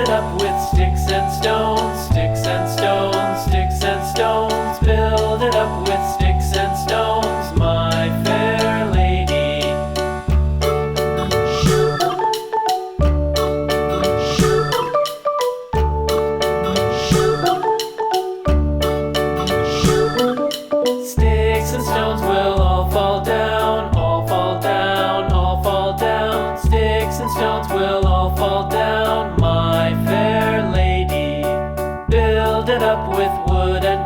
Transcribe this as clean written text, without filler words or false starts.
it up with sticks and stones, sticks and stones, sticks and stones. Build it up with sticks and stones, my fair lady. Sticks and stones will all fall down, all fall down, all fall down. Sticks and stones will all fall down, my fair lady. Build it up with wood and